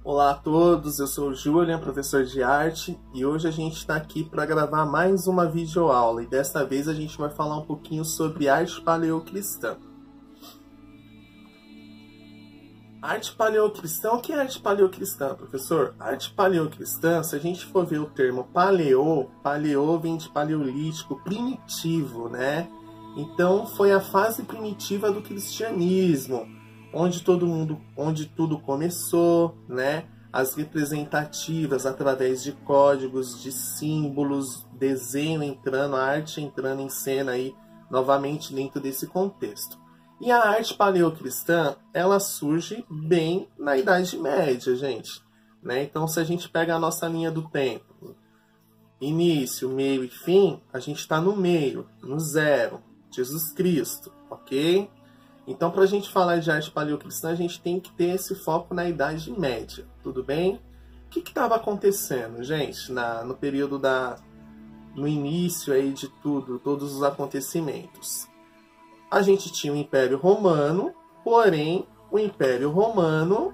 Olá a todos, eu sou o Julian, professor de arte, e hoje a gente está aqui para gravar mais uma videoaula, e desta vez a gente vai falar um pouquinho sobre arte paleocristã. Arte paleocristã, o que é arte paleocristã, professor? Arte paleocristã, se a gente for ver o termo paleo vem de paleolítico primitivo, né? Então foi a fase primitiva do cristianismo, onde tudo começou, né? As representativas através de códigos, de símbolos, desenho entrando, a arte entrando em cena aí novamente dentro desse contexto. E a arte paleocristã, ela surge bem na Idade Média, gente, né? Então, se a gente pega a nossa linha do tempo, início, meio e fim, a gente está no meio, no zero, Jesus Cristo, ok? Então, para a gente falar de arte paleocristã, a gente tem que ter esse foco na Idade Média, tudo bem? O que estava acontecendo, gente, no período no início aí de todos os acontecimentos? A gente tinha o Império Romano, porém, o Império Romano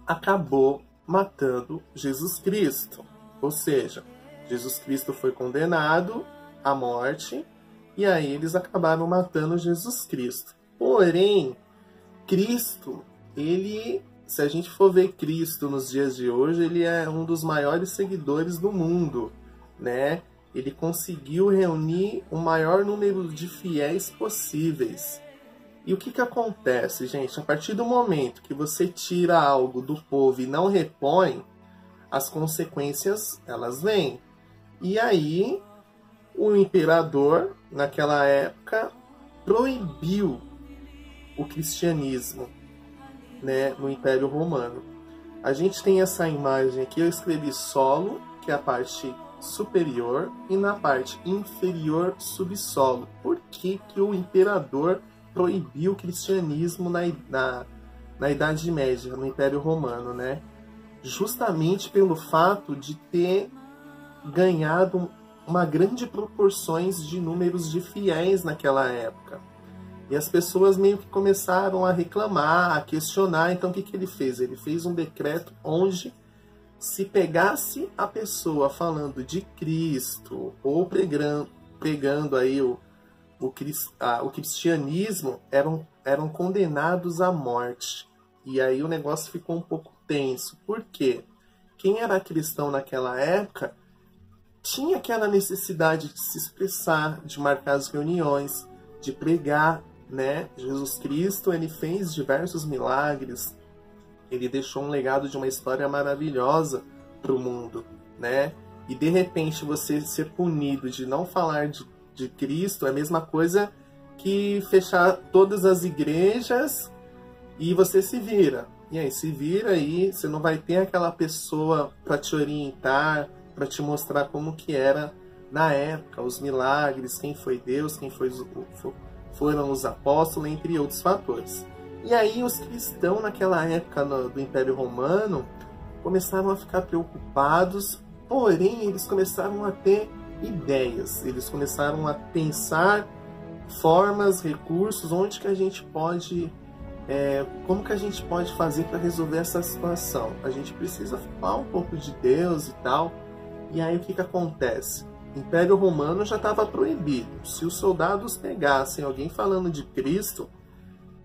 acabou matando Jesus Cristo. Ou seja, Jesus Cristo foi condenado à morte, e aí eles acabaram matando Jesus Cristo. Porém, Cristo, se a gente for ver Cristo nos dias de hoje, ele é um dos maiores seguidores do mundo, né? Ele conseguiu reunir o maior número de fiéis possíveis. E o que acontece, gente? A partir do momento que você tira algo do povo e não repõe, as consequências, elas vêm. E aí, o imperador, naquela época, proibiu o cristianismo, né, no Império Romano. A gente tem essa imagem aqui, eu escrevi solo, que é a parte superior, e na parte inferior, subsolo. Por que o imperador proibiu o cristianismo na Idade Média, no Império Romano, né? Justamente pelo fato de ter ganhado uma grande proporções de números de fiéis naquela época. E as pessoas meio que começaram a reclamar, a questionar. Então o que ele fez? Ele fez um decreto onde, se pegasse a pessoa falando de Cristo ou pregando aí o cristianismo, eram condenados à morte. E aí o negócio ficou um pouco tenso. Por quê? Quem era cristão naquela época tinha aquela necessidade de se expressar, de marcar as reuniões, de pregar, né? Jesus Cristo, ele fez diversos milagres. Ele deixou um legado de uma história maravilhosa para o mundo, né? E de repente você ser punido de não falar de Cristo é a mesma coisa que fechar todas as igrejas e você se vira. E aí, se vira aí, você não vai ter aquela pessoa para te orientar, para te mostrar como que era na época, os milagres, quem foi Deus, foram os apóstolos, entre outros fatores. E aí os cristãos naquela época do Império Romano começaram a ficar preocupados, porém eles começaram a ter ideias, eles começaram a pensar formas, recursos, onde que a gente pode, como que a gente pode fazer para resolver essa situação. A gente precisa falar um pouco de Deus e tal. E aí o que acontece? O Império Romano já estava proibido. Se os soldados pegassem alguém falando de Cristo,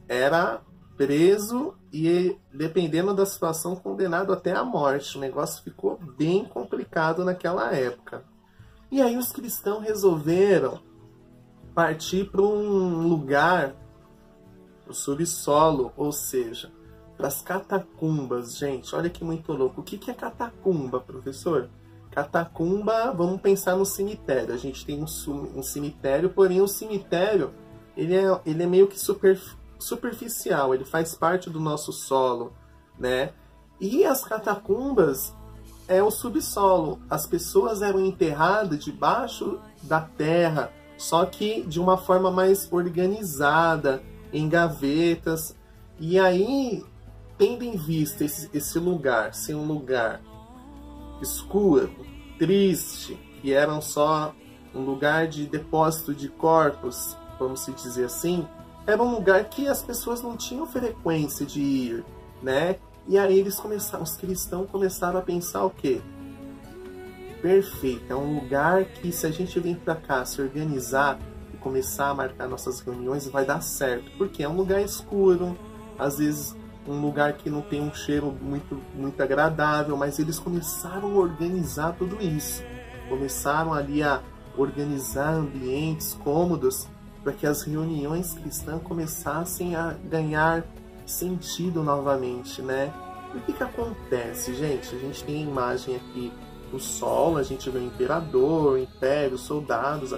era preso e, dependendo da situação, condenado até à morte. O negócio ficou bem complicado naquela época. E aí os cristãos resolveram partir para um lugar, o subsolo, ou seja, para as catacumbas. Gente, olha que muito louco. O que é catacumba, professor? Catacumba, vamos pensar no cemitério. A gente tem um cemitério, porém o cemitério ele é meio que superficial, ele faz parte do nosso solo, né? E as catacumbas é o subsolo. As pessoas eram enterradas debaixo da terra, só que de uma forma mais organizada, em gavetas. E aí, tendo em vista esse lugar ser um lugar escuro, triste, que eram só um lugar de depósito de corpos, vamos se dizer assim, era um lugar que as pessoas não tinham frequência de ir, né? E aí os cristãos começaram a pensar o quê? Perfeito, é um lugar que se a gente vir para cá se organizar e começar a marcar nossas reuniões, vai dar certo. Porque é um lugar escuro, às vezes um lugar que não tem um cheiro muito agradável, mas eles começaram a organizar tudo isso. Começaram ali a organizar ambientes cômodos para que as reuniões cristãs começassem a ganhar sentido novamente, né? E o que acontece, gente? A gente tem a imagem aqui do sol, a gente vê o imperador, o império, os soldados,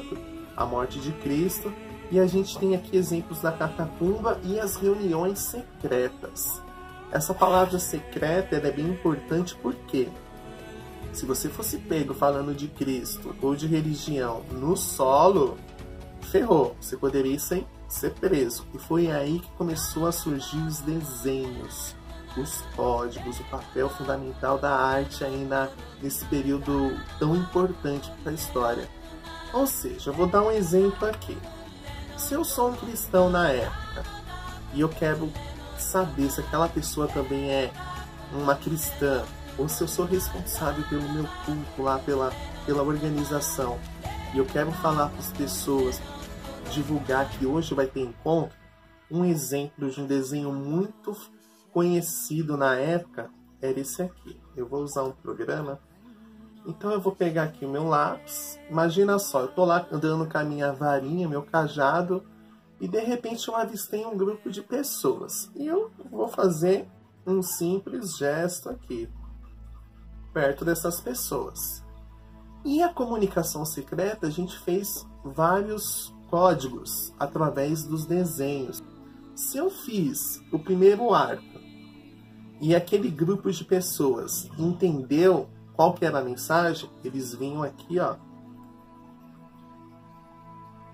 a morte de Cristo, e a gente tem aqui exemplos da catacumba e as reuniões secretas. Essa palavra secreta é bem importante porque se você fosse pego falando de Cristo ou de religião no solo, ferrou, você poderia ser preso. E foi aí que começou a surgir os desenhos, os códigos, o papel fundamental da arte ainda nesse período tão importante para a história. Ou seja, eu vou dar um exemplo aqui. Se eu sou um cristão na época e eu quero saber se aquela pessoa também é uma cristã, ou se eu sou responsável pelo meu culto lá, pela organização, e eu quero falar para as pessoas, divulgar que hoje vai ter encontro, um exemplo de um desenho muito conhecido na época era esse aqui. Eu vou usar um programa. Então eu vou pegar aqui o meu lápis. Imagina só, eu tô lá andando com a minha varinha, meu cajado, e de repente eu avistei um grupo de pessoas. E eu vou fazer um simples gesto aqui, perto dessas pessoas. E a comunicação secreta, a gente fez vários códigos através dos desenhos. Se eu fiz o primeiro arco e aquele grupo de pessoas entendeu qual que era a mensagem, eles vinham aqui, ó,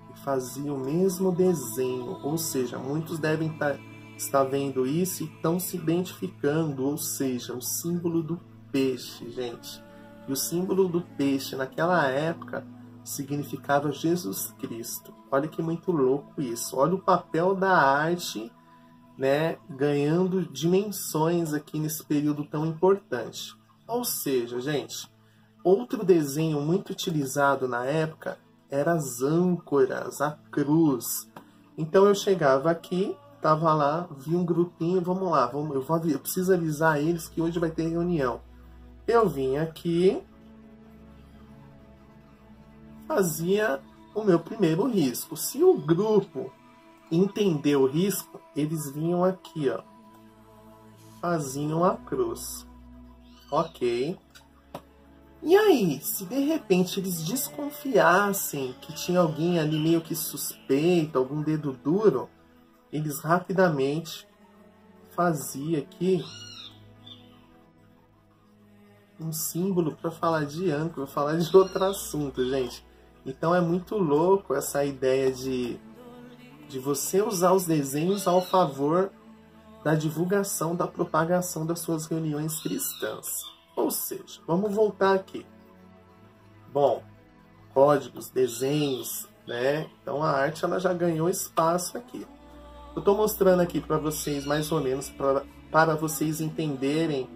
e faziam o mesmo desenho. Ou seja, muitos devem estar vendo isso e estão se identificando. Ou seja, o símbolo do peixe, gente. E o símbolo do peixe naquela época significava Jesus Cristo. Olha que muito louco isso. Olha o papel da arte, né, ganhando dimensões aqui nesse período tão importante. Ou seja, gente, outro desenho muito utilizado na época era as âncoras, a cruz. Então eu chegava aqui, tava lá, vi um grupinho, vamos lá, eu preciso avisar eles que hoje vai ter reunião. Eu vim aqui, fazia o meu primeiro risco. Se o grupo entendeu o risco, eles vinham aqui, ó, faziam a cruz. Ok. E aí, se de repente eles desconfiassem que tinha alguém ali meio que suspeito, algum dedo duro, eles rapidamente faziam aqui um símbolo para falar de âncora, falar de outro assunto, gente. Então é muito louco essa ideia de você usar os desenhos ao favor da divulgação, da propagação das suas reuniões cristãs. Ou seja, vamos voltar aqui. Bom, códigos, desenhos, né? Então a arte ela já ganhou espaço aqui. Eu estou mostrando aqui para vocês mais ou menos para vocês entenderem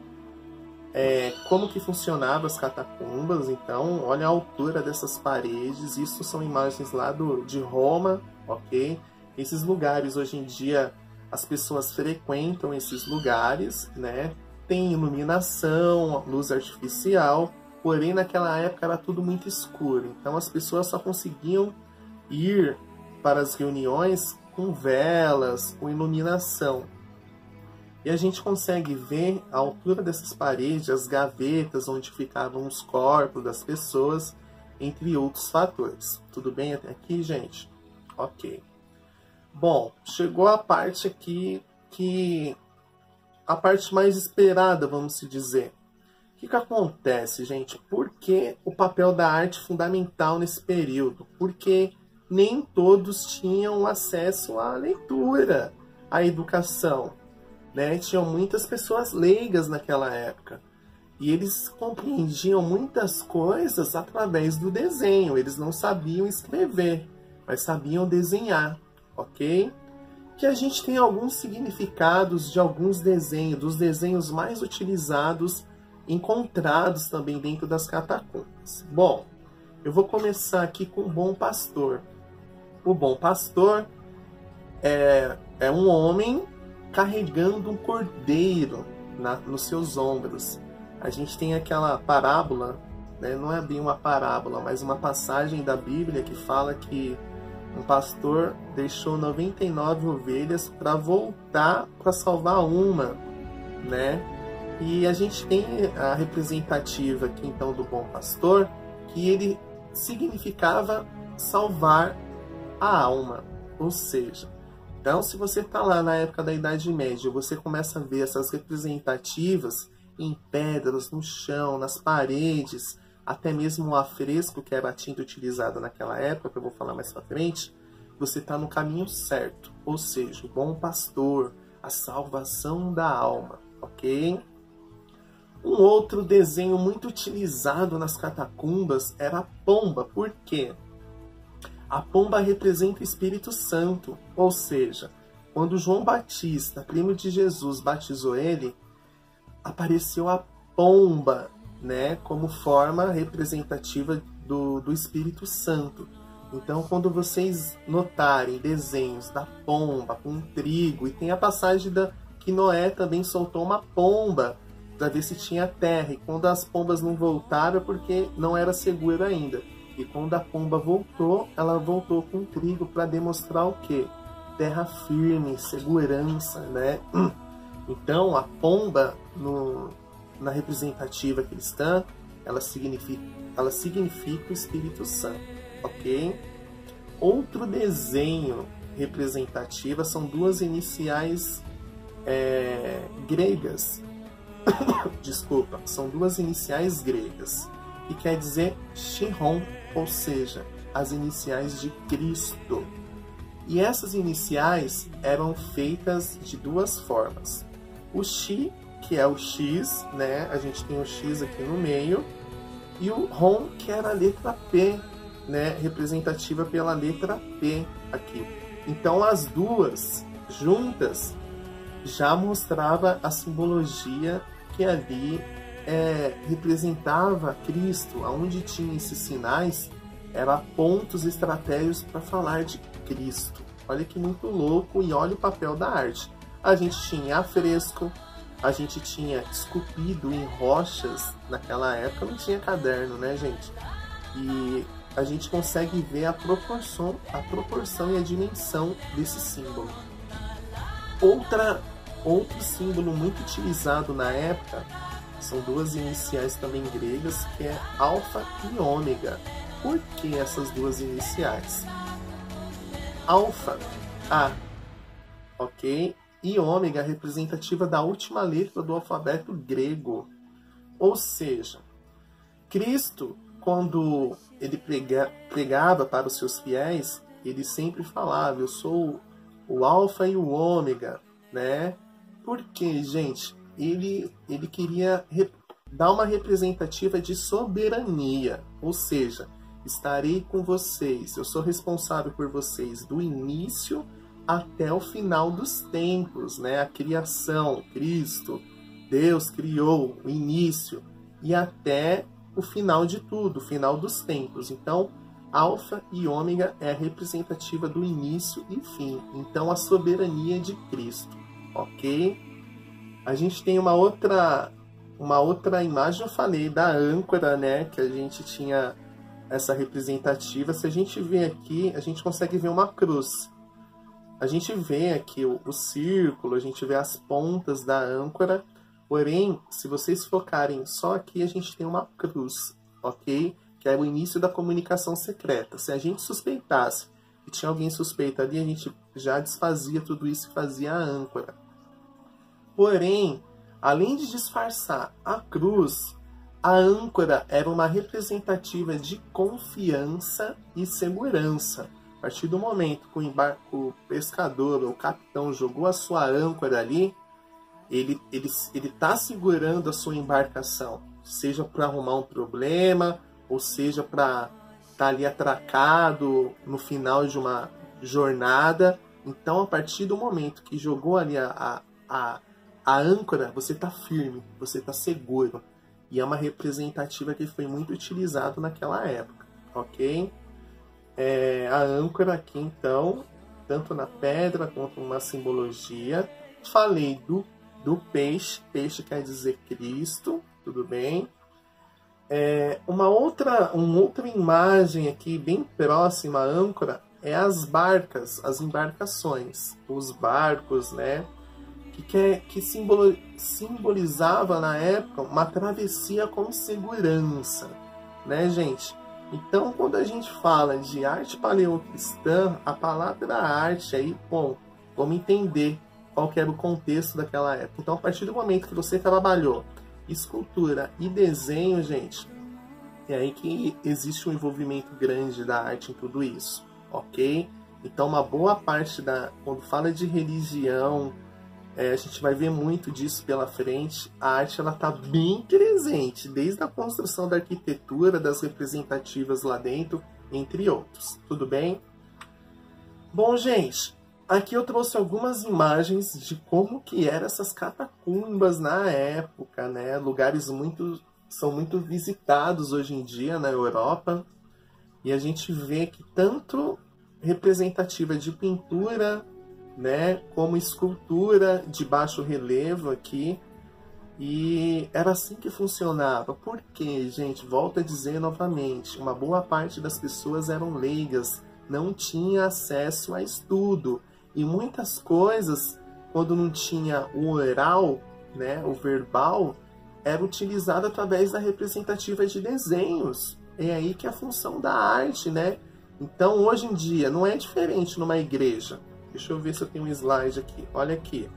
como que funcionavam as catacumbas. Então, olha a altura dessas paredes. Isso são imagens lá de Roma, ok? Esses lugares, hoje em dia, as pessoas frequentam esses lugares, né? Tem iluminação, luz artificial, porém, naquela época era tudo muito escuro. Então, as pessoas só conseguiam ir para as reuniões com velas, com iluminação. E a gente consegue ver a altura dessas paredes, as gavetas onde ficavam os corpos das pessoas, entre outros fatores. Tudo bem até aqui, gente? Ok. Bom, chegou a parte aqui a parte mais esperada, vamos se dizer. O que acontece, gente? Por que o papel da arte fundamental nesse período? Porque nem todos tinham acesso à leitura, à educação, né? Tinham muitas pessoas leigas naquela época. E eles compreendiam muitas coisas através do desenho. Eles não sabiam escrever, mas sabiam desenhar, ok? que a gente tem alguns significados de alguns desenhos, dos desenhos mais utilizados, encontrados também dentro das catacumbas. Bom, eu vou começar aqui com o Bom Pastor. O Bom Pastor é um homem carregando um cordeiro nos seus ombros. A gente tem aquela parábola, né? Não é bem uma parábola, mas uma passagem da Bíblia que fala que um pastor deixou 99 ovelhas para voltar para salvar uma, né? E a gente tem a representativa aqui então do Bom Pastor, que ele significava salvar a alma, ou seja, então se você está lá na época da Idade Média, você começa a ver essas representativas em pedras, no chão, nas paredes, até mesmo o afresco, que era a tinta utilizada naquela época, que eu vou falar mais pra frente, você está no caminho certo, ou seja, o Bom Pastor, a salvação da alma, ok? Um outro desenho muito utilizado nas catacumbas era a pomba. Por quê? A pomba representa o Espírito Santo, ou seja, quando João Batista, primo de Jesus, batizou ele, apareceu a pomba, né, como forma representativa do Espírito Santo. Então, quando vocês notarem desenhos da pomba com trigo, e tem a passagem que Noé também soltou uma pomba para ver se tinha terra, e quando as pombas não voltaram é porque não era seguro ainda. E quando a pomba voltou, ela voltou com trigo para demonstrar o quê? Terra firme, segurança, né? Então, a pomba, na representativa cristã, ela significa o Espírito Santo, ok? Outro desenho representativo são duas iniciais gregas. Desculpa, são duas iniciais gregas, que quer dizer Chiron, ou seja, as iniciais de Cristo. E essas iniciais eram feitas de duas formas. O Chi, que é o X, né? A gente tem o X aqui no meio, e o Ron, que era a letra P, né? Representativa pela letra P aqui. Então as duas juntas já mostrava a simbologia que ali representava Cristo. Aonde tinha esses sinais, eram pontos estratégicos para falar de Cristo. Olha que muito louco, e olha o papel da arte. A gente tinha afresco, a gente tinha esculpido em rochas, naquela época não tinha caderno, né, gente? E a gente consegue ver a proporção e a dimensão desse símbolo. Outro símbolo muito utilizado na época são duas iniciais também gregas, que é alfa e ômega. Por que essas duas iniciais? Alfa, A, ok? E ômega, representativa da última letra do alfabeto grego. Ou seja, Cristo, quando ele pregava para os seus fiéis, ele sempre falava: eu sou o alfa e o ômega, né? Porque, gente, ele queria dar uma representativa de soberania, ou seja, estarei com vocês, eu sou responsável por vocês do início até o final dos tempos, né? A criação, Cristo, Deus criou o início e até o final de tudo, o final dos tempos. Então, alfa e ômega é representativa do início e fim. Então, a soberania de Cristo, ok? A gente tem uma outra imagem, eu falei, da âncora, né? Que a gente tinha essa representativa. Se a gente vê aqui, a gente consegue ver uma cruz. A gente vê aqui o círculo, a gente vê as pontas da âncora, porém, se vocês focarem só aqui, a gente tem uma cruz, ok? Que é o início da comunicação secreta. Se a gente suspeitasse que tinha alguém suspeito ali, a gente já desfazia tudo isso e fazia a âncora. Porém, além de disfarçar a cruz, a âncora era uma representativa de confiança e segurança. A partir do momento que o pescador ou o capitão jogou a sua âncora ali, ele está segurando a sua embarcação, seja para arrumar um problema, ou seja para estar ali atracado no final de uma jornada, Então, a partir do momento que jogou ali a âncora, você está firme, você está seguro. E é uma representativa que foi muito utilizado naquela época, ok? A âncora aqui, então, tanto na pedra quanto uma simbologia. Falei do peixe, peixe quer dizer Cristo, tudo bem? Uma outra imagem aqui, bem próxima à âncora, é as barcas, as embarcações, os barcos, né? Que simbolizava na época uma travessia com segurança, né, gente? Então, quando a gente fala de arte paleocristã, a palavra arte aí, bom, vamos entender qual que era o contexto daquela época. Então, a partir do momento que você trabalhou escultura e desenho, gente, é aí que existe um envolvimento grande da arte em tudo isso, ok? Então, uma boa parte quando fala de religião, a gente vai ver muito disso pela frente. A arte, ela está bem presente, desde a construção da arquitetura, das representativas lá dentro, entre outros. Tudo bem? Bom, gente, aqui eu trouxe algumas imagens de como que eram essas catacumbas na época, né? Lugares são muito visitados hoje em dia na Europa. E a gente vê que tanto representativa de pintura, né, como escultura de baixo relevo aqui, e era assim que funcionava. Porque, gente, volto a dizer novamente, uma boa parte das pessoas eram leigas, não tinha acesso a estudo, e muitas coisas, quando não tinha o oral, né, o verbal, era utilizado através da representativa de desenhos. É aí que é a função da arte, né? Então, hoje em dia, não é diferente numa igreja. Deixa eu ver se eu tenho um slide aqui. Olha aqui.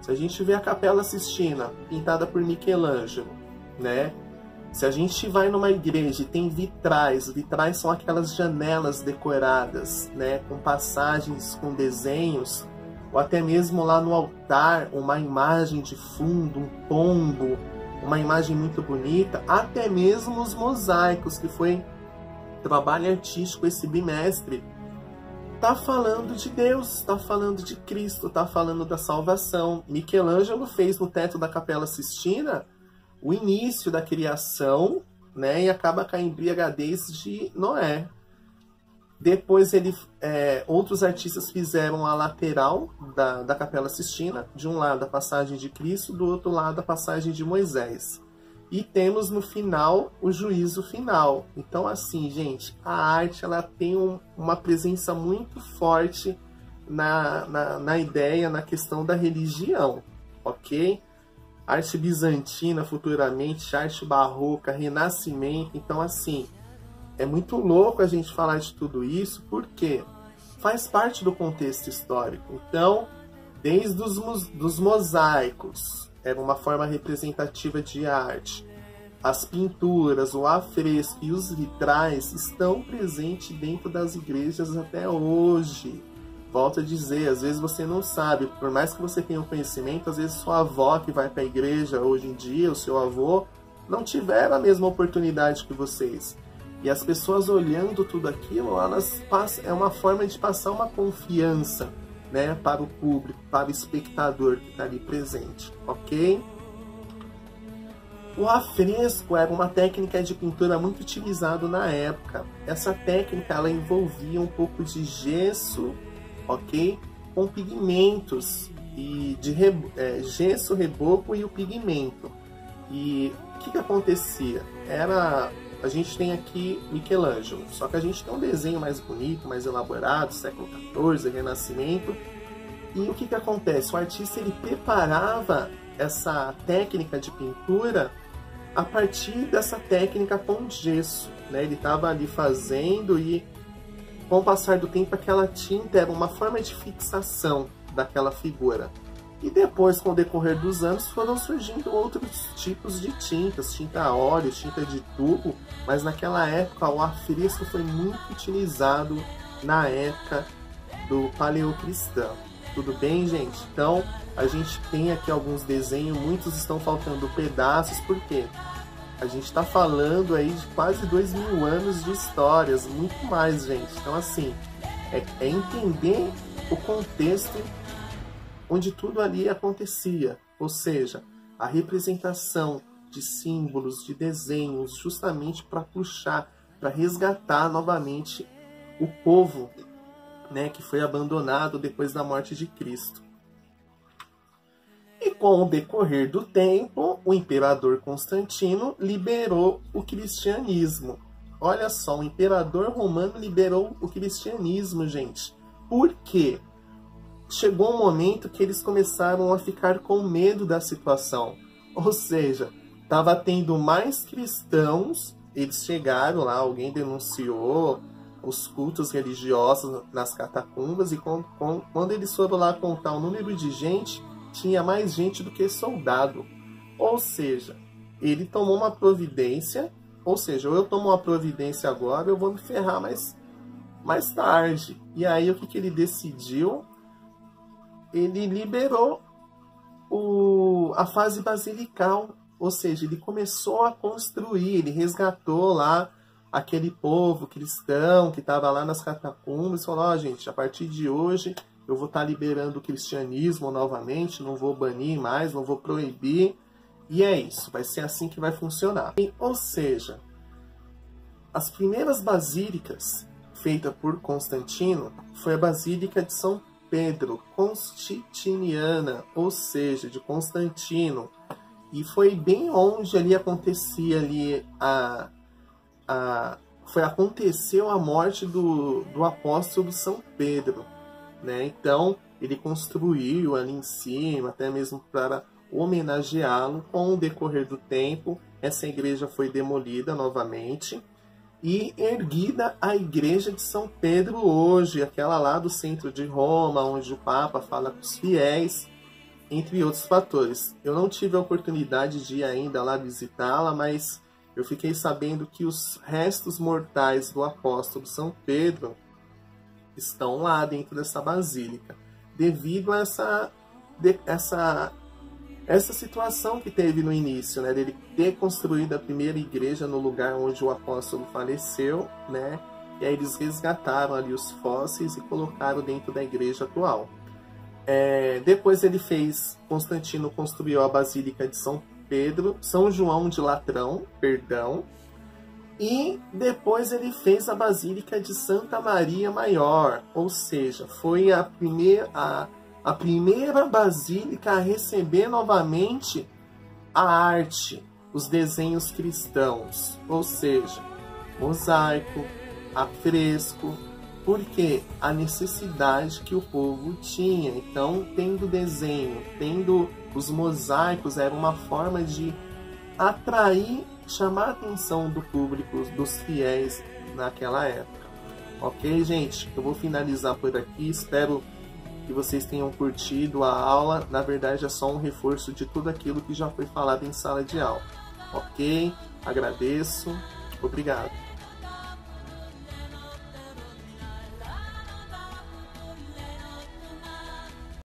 Se a gente vê a Capela Sistina, pintada por Michelangelo, né? Se a gente vai numa igreja e tem vitrais, vitrais são aquelas janelas decoradas, né? Com passagens, com desenhos, ou até mesmo lá no altar, uma imagem de fundo, um pombo, uma imagem muito bonita, até mesmo os mosaicos, que foi trabalho artístico esse bimestre, está falando de Deus, está falando de Cristo, está falando da salvação. Michelangelo fez no teto da Capela Sistina o início da criação, né, e acaba com a embriagadez de Noé. Depois outros artistas fizeram a lateral da Capela Sistina, de um lado a passagem de Cristo, do outro lado a passagem de Moisés. E temos no final o juízo final. Então, assim, gente, a arte, ela tem uma presença muito forte na ideia, na questão da religião, ok? Arte bizantina, futuramente, arte barroca, renascimento. Então, assim, é muito louco a gente falar de tudo isso, porque faz parte do contexto histórico. Então, desde os mosaicos, era uma forma representativa de arte. As pinturas, o afresco e os vitrais estão presentes dentro das igrejas até hoje. Volto a dizer, às vezes você não sabe, por mais que você tenha o conhecimento, às vezes sua avó que vai para a igreja hoje em dia, o seu avô, não tiveram a mesma oportunidade que vocês. E as pessoas olhando tudo aquilo, é uma forma de passar uma confiança, né, para o público, para o espectador que está ali presente, ok? O afresco era uma técnica de pintura muito utilizada na época. Essa técnica, ela envolvia um pouco de gesso, ok? Com pigmentos, e gesso, reboco e o pigmento. E o que acontecia? A gente tem aqui Michelangelo, só que a gente tem um desenho mais bonito, mais elaborado, século XIV, Renascimento. E o que acontece? O artista, ele preparava essa técnica de pintura a partir dessa técnica com gesso, né? Ele estava ali fazendo, e com o passar do tempo aquela tinta era uma forma de fixação daquela figura. E depois, com o decorrer dos anos, foram surgindo outros tipos de tintas, tinta a óleo, tinta de tubo, mas naquela época o afresco foi muito utilizado na época do paleocristão. Tudo bem, gente? Então, a gente tem aqui alguns desenhos, muitos estão faltando pedaços, por quê? A gente está falando aí de quase 2000 anos de histórias, muito mais, gente. Então, assim, é entender o contexto onde tudo ali acontecia, ou seja, a representação de símbolos, de desenhos, justamente para puxar, para resgatar novamente o povo, né, que foi abandonado depois da morte de Cristo. E com o decorrer do tempo, o imperador Constantino liberou o cristianismo. Olha só, o imperador romano liberou o cristianismo, gente. Por quê? Chegou um momento que eles começaram a ficar com medo da situação. Ou seja, estava tendo mais cristãos, eles chegaram lá, alguém denunciou os cultos religiosos nas catacumbas, e quando eles foram lá contar o número de gente, tinha mais gente do que soldado. Ou seja, ele tomou uma providência, ou seja, ou eu tomo uma providência agora, eu vou me ferrar mais tarde. E aí o que ele decidiu? Ele liberou a fase basilical, ou seja, ele começou a construir, ele resgatou lá aquele povo cristão que estava lá nas catacumbas e falou, ó, gente, a partir de hoje eu vou estar liberando o cristianismo novamente, não vou banir mais, não vou proibir, e é isso, vai ser assim que vai funcionar. Ou seja, as primeiras basílicas feitas por Constantino foi a Basílica de São Pedro, constantiniana, ou seja, de Constantino, e foi bem onde ali acontecia ali aconteceu a morte do apóstolo São Pedro, né? Então ele construiu ali em cima, até mesmo para homenageá-lo. Com o decorrer do tempo, essa igreja foi demolida novamente e erguida a igreja de São Pedro hoje, aquela lá do centro de Roma, onde o Papa fala com os fiéis, entre outros fatores. Eu não tive a oportunidade de ir ainda lá visitá-la, mas eu fiquei sabendo que os restos mortais do apóstolo São Pedro estão lá dentro dessa basílica, devido a essa situação que teve no início, né, dele ter construído a primeira igreja no lugar onde o apóstolo faleceu, né, e aí eles resgataram ali os fósseis e colocaram dentro da igreja atual. Depois Constantino construiu a Basílica de São João de Latrão, e depois ele fez a Basílica de Santa Maria Maior, ou seja, foi a primeira basílica a receber novamente a arte, os desenhos cristãos, ou seja, mosaico, afresco, porque a necessidade que o povo tinha. Então, tendo desenho, tendo os mosaicos, era uma forma de atrair, chamar a atenção do público, dos fiéis naquela época. Ok, gente? Eu vou finalizar por aqui. Espero que vocês tenham curtido a aula. Na verdade, é só um reforço de tudo aquilo que já foi falado em sala de aula. Ok? Agradeço. Obrigado.